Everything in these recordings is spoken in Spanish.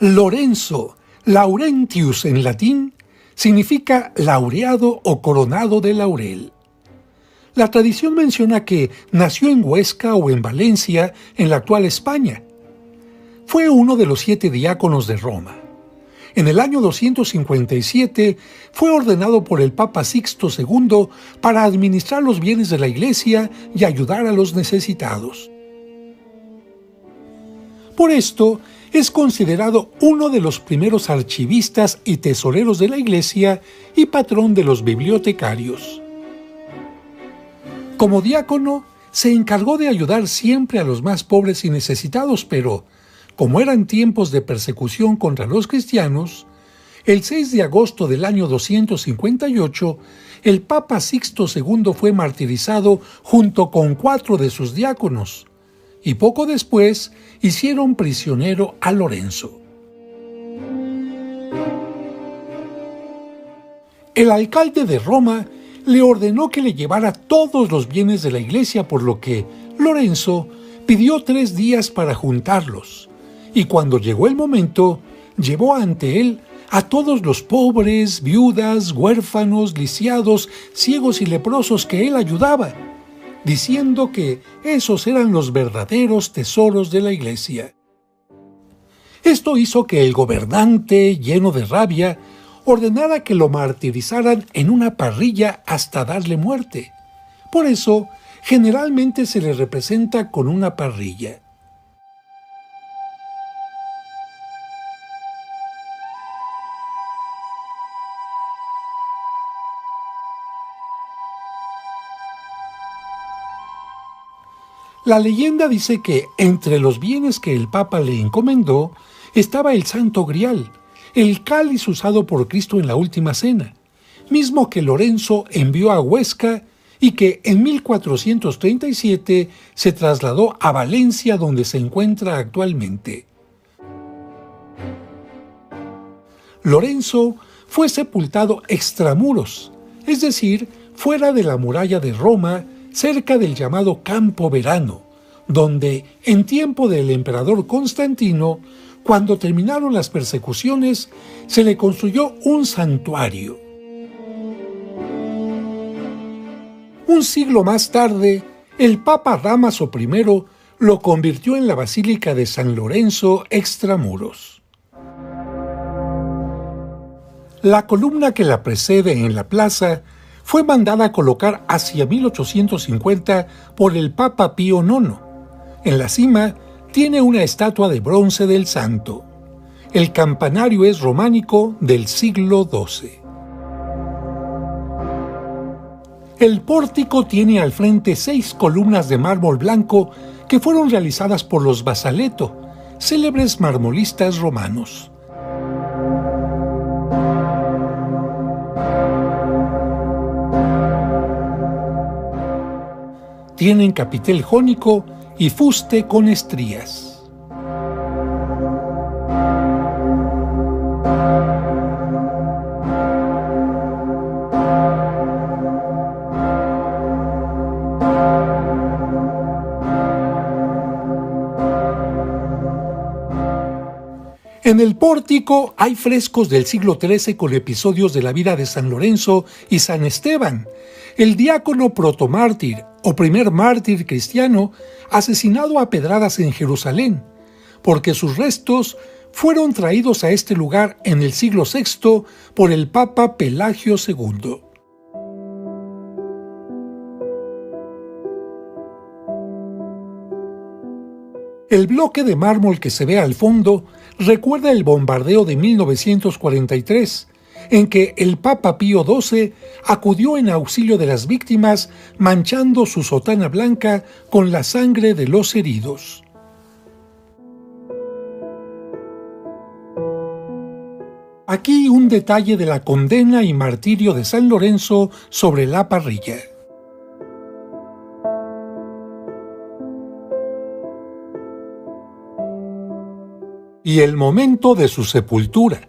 Lorenzo, Laurentius en latín, significa laureado o coronado de laurel. La tradición menciona que nació en Huesca o en Valencia, en la actual España. Fue uno de los 7 diáconos de Roma. En el año 257 fue ordenado por el Papa Sixto II para administrar los bienes de la Iglesia y ayudar a los necesitados. Por esto, es considerado uno de los primeros archivistas y tesoreros de la Iglesia y patrón de los bibliotecarios. Como diácono, se encargó de ayudar siempre a los más pobres y necesitados, pero, como eran tiempos de persecución contra los cristianos, el 6 de agosto del año 258, el Papa Sixto II fue martirizado junto con 4 de sus diáconos, y poco después hicieron prisionero a Lorenzo. El alcalde de Roma le ordenó que le llevara todos los bienes de la iglesia, por lo que Lorenzo pidió 3 días para juntarlos, y cuando llegó el momento, llevó ante él a todos los pobres, viudas, huérfanos, lisiados, ciegos y leprosos que él ayudaba, diciendo que esos eran los verdaderos tesoros de la iglesia. Esto hizo que el gobernante, lleno de rabia, ordenara que lo martirizaran en una parrilla hasta darle muerte. Por eso, generalmente se le representa con una parrilla. La leyenda dice que entre los bienes que el Papa le encomendó estaba el Santo Grial, el cáliz usado por Cristo en la Última Cena, mismo que Lorenzo envió a Huesca y que en 1437 se trasladó a Valencia, donde se encuentra actualmente. Lorenzo fue sepultado extramuros, es decir, fuera de la muralla de Roma, cerca del llamado Campo Verano, donde, en tiempo del emperador Constantino, cuando terminaron las persecuciones, se le construyó un santuario. Un siglo más tarde, el Papa Dámaso I lo convirtió en la Basílica de San Lorenzo extramuros. La columna que la precede en la plaza fue mandada a colocar hacia 1850 por el Papa Pío IX. En la cima tiene una estatua de bronce del santo. El campanario es románico del siglo XII. El pórtico tiene al frente 6 columnas de mármol blanco que fueron realizadas por los Basaleto, célebres marmolistas romanos. Tienen capitel jónico y fuste con estrías. En el pórtico hay frescos del siglo XIII con episodios de la vida de San Lorenzo y San Esteban, el diácono protomártir o primer mártir cristiano asesinado a pedradas en Jerusalén, porque sus restos fueron traídos a este lugar en el siglo VI por el Papa Pelagio II. El bloque de mármol que se ve al fondo recuerda el bombardeo de 1943, en que el Papa Pío XII acudió en auxilio de las víctimas manchando su sotana blanca con la sangre de los heridos. Aquí un detalle de la condena y martirio de San Lorenzo sobre la parrilla. Y el momento de su sepultura.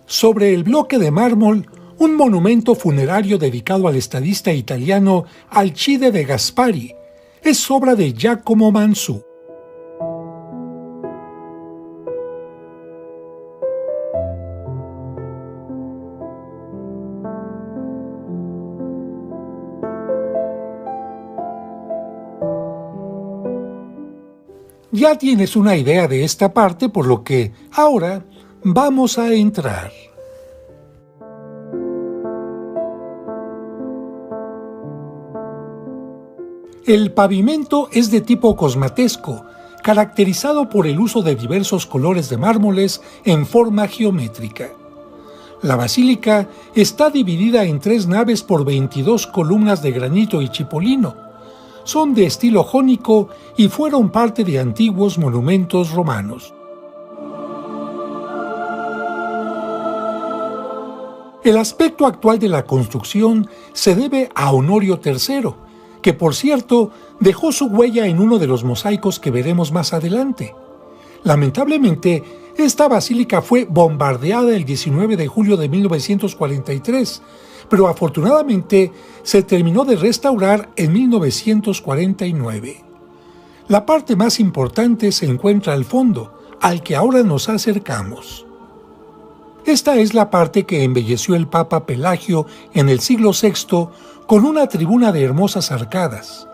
Sobre el bloque de mármol, un monumento funerario dedicado al estadista italiano Alcide de Gasperi. Es obra de Giacomo Mansu. Ya tienes una idea de esta parte, por lo que ahora vamos a entrar. El pavimento es de tipo cosmatesco, caracterizado por el uso de diversos colores de mármoles en forma geométrica. La basílica está dividida en 3 naves por 22 columnas de granito y chipolino. Son de estilo jónico y fueron parte de antiguos monumentos romanos. El aspecto actual de la construcción se debe a Honorio III, que por cierto dejó su huella en uno de los mosaicos que veremos más adelante. Lamentablemente, esta basílica fue bombardeada el 19 de julio de 1943, pero afortunadamente se terminó de restaurar en 1949. La parte más importante se encuentra al fondo, al que ahora nos acercamos. Esta es la parte que embelleció el Papa Pelagio en el siglo VI con una tribuna de hermosas arcadas.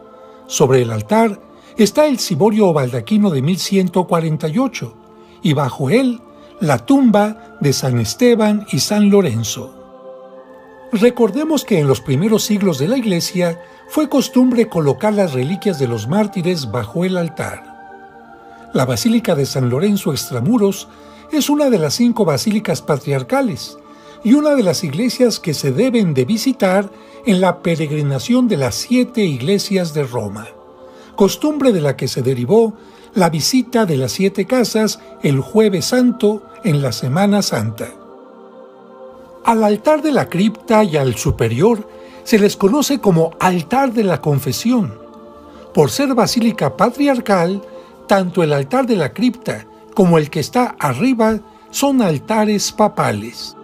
Sobre el altar está el ciborio o baldaquino de 1148 y bajo él la tumba de San Esteban y San Lorenzo. Recordemos que en los primeros siglos de la Iglesia fue costumbre colocar las reliquias de los mártires bajo el altar. La Basílica de San Lorenzo Extramuros es una de las 5 basílicas patriarcales y una de las iglesias que se deben de visitar en la peregrinación de las 7 iglesias de Roma, costumbre de la que se derivó la visita de las 7 casas el Jueves Santo en la Semana Santa. Al altar de la cripta y al superior se les conoce como altar de la confesión. Por ser basílica patriarcal, tanto el altar de la cripta como el que está arriba son altares papales.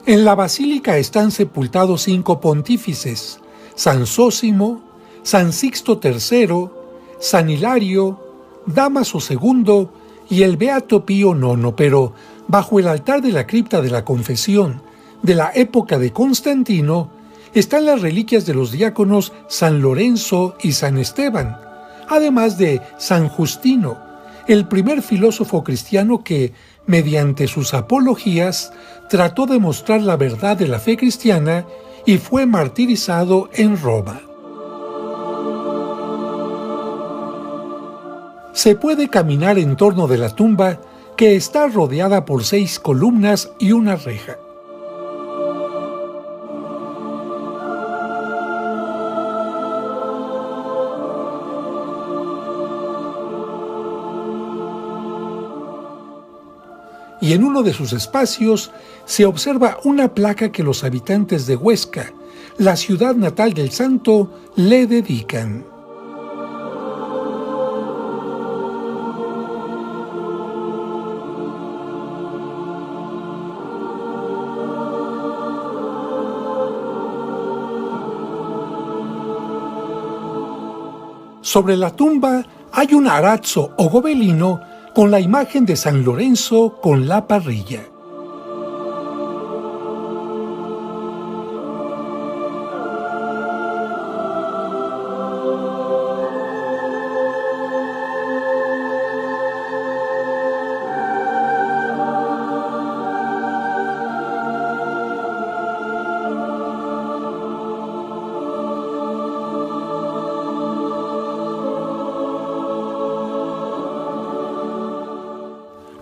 En la basílica están sepultados 5 pontífices: San Zósimo, San Sixto III, San Hilario, Dámaso II y el Beato Pío IX, pero bajo el altar de la cripta de la confesión de la época de Constantino están las reliquias de los diáconos San Lorenzo y San Esteban, además de San Justino, el primer filósofo cristiano que, mediante sus apologías, trató de mostrar la verdad de la fe cristiana y fue martirizado en Roma. Se puede caminar en torno de la tumba, que está rodeada por 6 columnas y una reja. Y en uno de sus espacios se observa una placa que los habitantes de Huesca, la ciudad natal del santo, le dedican. Sobre la tumba hay un arazzo o gobelino con la imagen de San Lorenzo con la parrilla.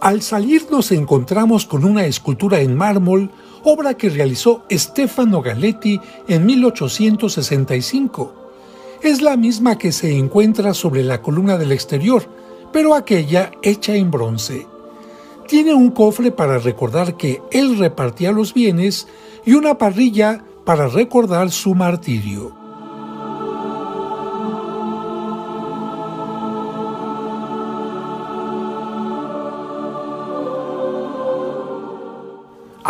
Al salir nos encontramos con una escultura en mármol, obra que realizó Stefano Galetti en 1865. Es la misma que se encuentra sobre la columna del exterior, pero aquella hecha en bronce. Tiene un cofre para recordar que él repartía los bienes y una parrilla para recordar su martirio.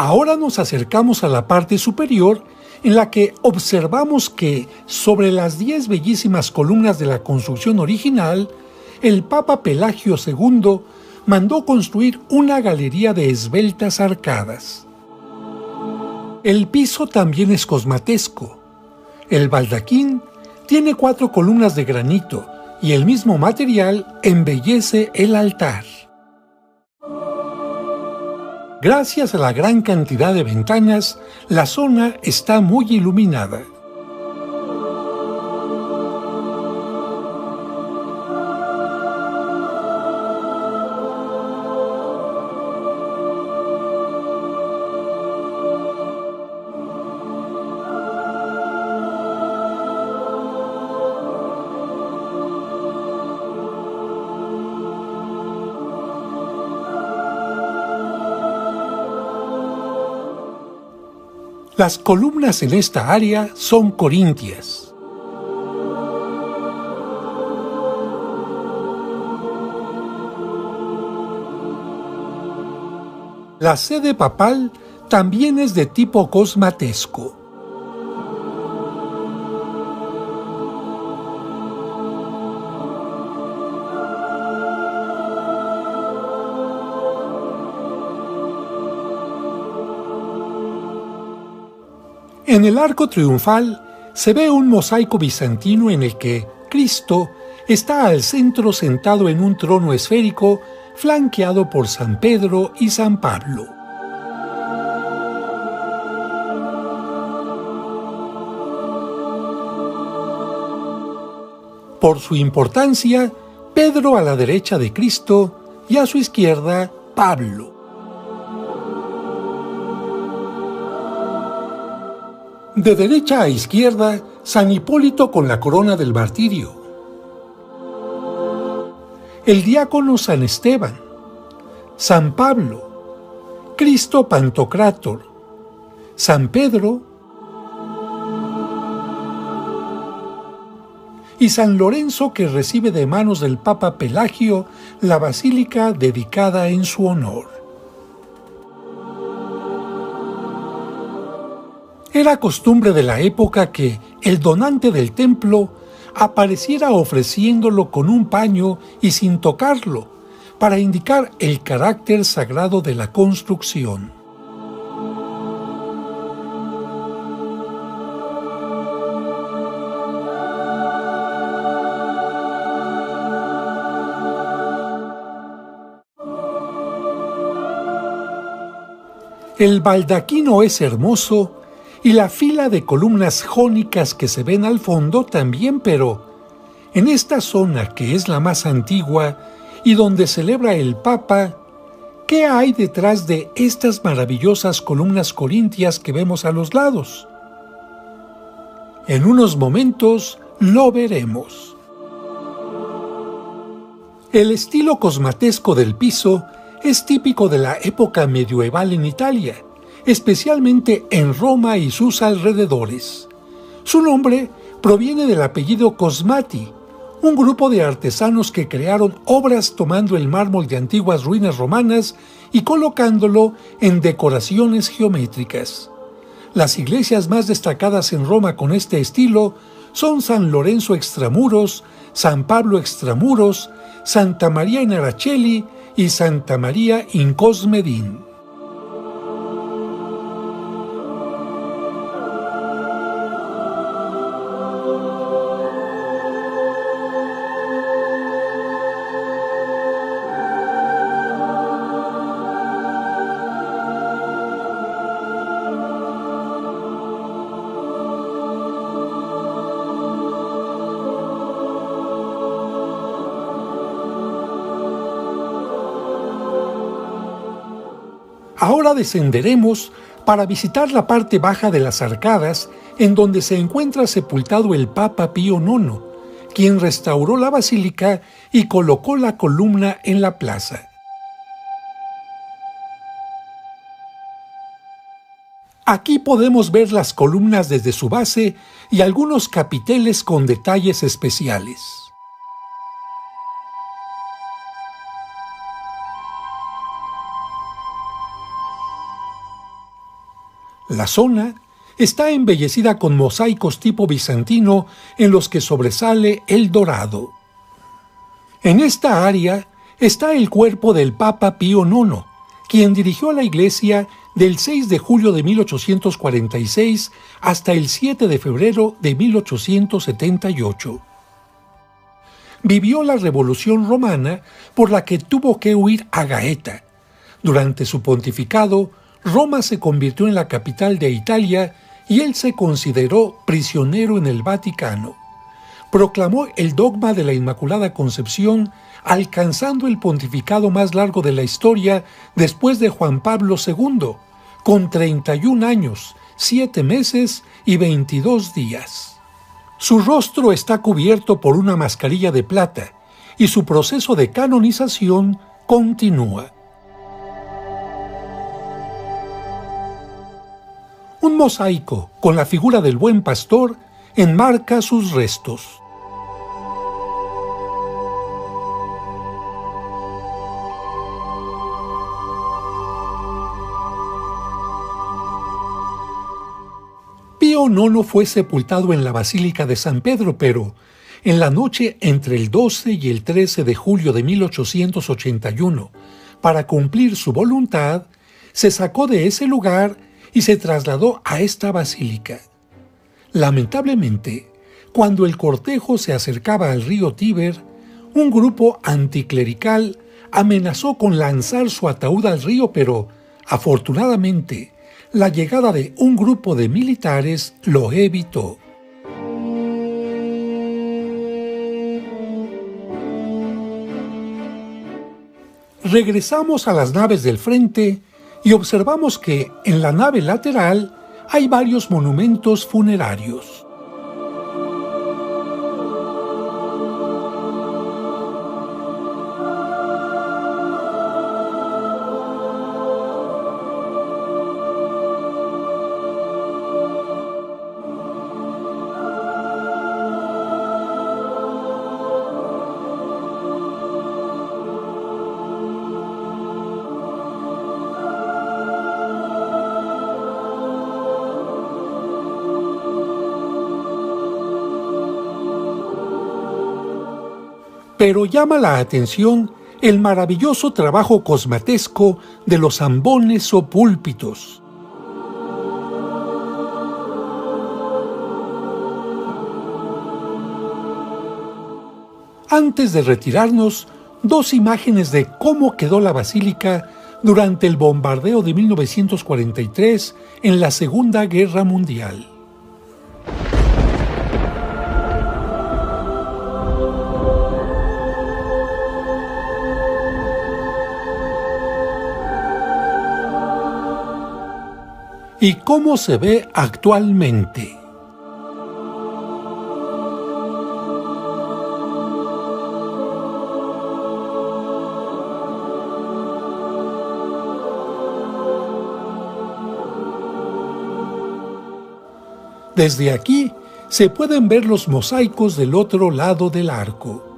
Ahora nos acercamos a la parte superior, en la que observamos que sobre las 10 bellísimas columnas de la construcción original, el Papa Pelagio II mandó construir una galería de esbeltas arcadas. El piso también es cosmatesco. El baldaquín tiene 4 columnas de granito y el mismo material embellece el altar. Gracias a la gran cantidad de ventanas, la zona está muy iluminada. Las columnas en esta área son corintias. La sede papal también es de tipo cosmatesco. En el arco triunfal se ve un mosaico bizantino en el que Cristo está al centro sentado en un trono esférico flanqueado por San Pedro y San Pablo. Por su importancia, Pedro a la derecha de Cristo y a su izquierda Pablo. De derecha a izquierda, San Hipólito con la corona del martirio. El diácono San Esteban, San Pablo, Cristo Pantocrátor, San Pedro y San Lorenzo, que recibe de manos del Papa Pelagio la basílica dedicada en su honor. Era costumbre de la época que el donante del templo apareciera ofreciéndolo con un paño y sin tocarlo, para indicar el carácter sagrado de la construcción. El baldaquino es hermoso y la fila de columnas jónicas que se ven al fondo también, pero en esta zona que es la más antigua y donde celebra el Papa, ¿qué hay detrás de estas maravillosas columnas corintias que vemos a los lados? En unos momentos lo veremos. El estilo cosmatesco del piso es típico de la época medieval en Italia, especialmente en Roma y sus alrededores. Su nombre proviene del apellido Cosmati, un grupo de artesanos que crearon obras tomando el mármol de antiguas ruinas romanas y colocándolo en decoraciones geométricas. Las iglesias más destacadas en Roma con este estilo son San Lorenzo Extramuros, San Pablo Extramuros, Santa María in Araceli y Santa María in Cosmedin. Ahora descenderemos para visitar la parte baja de las arcadas, en donde se encuentra sepultado el Papa Pío IX, quien restauró la basílica y colocó la columna en la plaza. Aquí podemos ver las columnas desde su base y algunos capiteles con detalles especiales. La zona está embellecida con mosaicos tipo bizantino en los que sobresale el dorado. En esta área está el cuerpo del Papa Pío IX, quien dirigió a la iglesia del 6 de julio de 1846 hasta el 7 de febrero de 1878. Vivió la Revolución Romana, por la que tuvo que huir a Gaeta. Durante su pontificado, Roma se convirtió en la capital de Italia y él se consideró prisionero en el Vaticano. Proclamó el dogma de la Inmaculada Concepción, alcanzando el pontificado más largo de la historia después de Juan Pablo II, con 31 años, 7 meses y 22 días. Su rostro está cubierto por una mascarilla de plata y su proceso de canonización continúa. Un mosaico con la figura del Buen Pastor enmarca sus restos. Pío IX fue sepultado en la Basílica de San Pedro, pero en la noche entre el 12 y el 13 de julio de 1881, para cumplir su voluntad, se sacó de ese lugar y se trasladó a esta basílica. Lamentablemente, cuando el cortejo se acercaba al río Tíber, un grupo anticlerical amenazó con lanzar su ataúd al río, pero, afortunadamente, la llegada de un grupo de militares lo evitó. Regresamos a las naves del frente y observamos que en la nave lateral hay varios monumentos funerarios. Pero llama la atención el maravilloso trabajo cosmatesco de los ambones o púlpitos. Antes de retirarnos, dos imágenes de cómo quedó la basílica durante el bombardeo de 1943 en la Segunda Guerra Mundial. ¿Y cómo se ve actualmente? Desde aquí se pueden ver los mosaicos del otro lado del arco.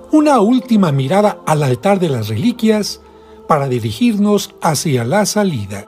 Una última mirada al altar de las reliquias para dirigirnos hacia la salida.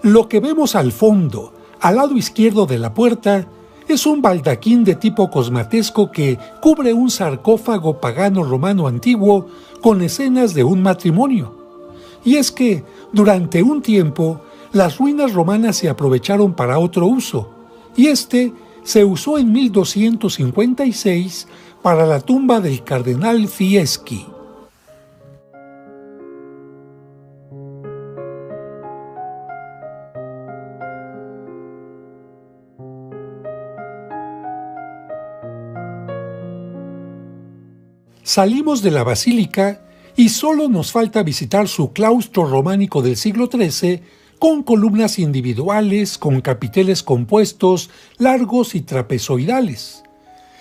Lo que vemos al fondo, al lado izquierdo de la puerta, Es un baldaquín de tipo cosmatesco que cubre un sarcófago pagano romano antiguo con escenas de un matrimonio. Y es que, durante un tiempo, las ruinas romanas se aprovecharon para otro uso, y este se usó en 1256 para la tumba del cardenal Fieschi. Salimos de la basílica y solo nos falta visitar su claustro románico del siglo XIII con columnas individuales, con capiteles compuestos, largos y trapezoidales.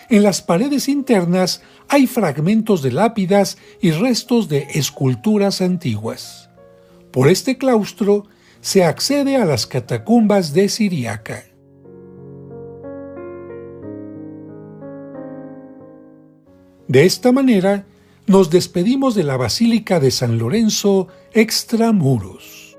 En las paredes internas hay fragmentos de lápidas y restos de esculturas antiguas. Por este claustro se accede a las catacumbas de Siriaca. De esta manera, nos despedimos de la Basílica de San Lorenzo extramuros.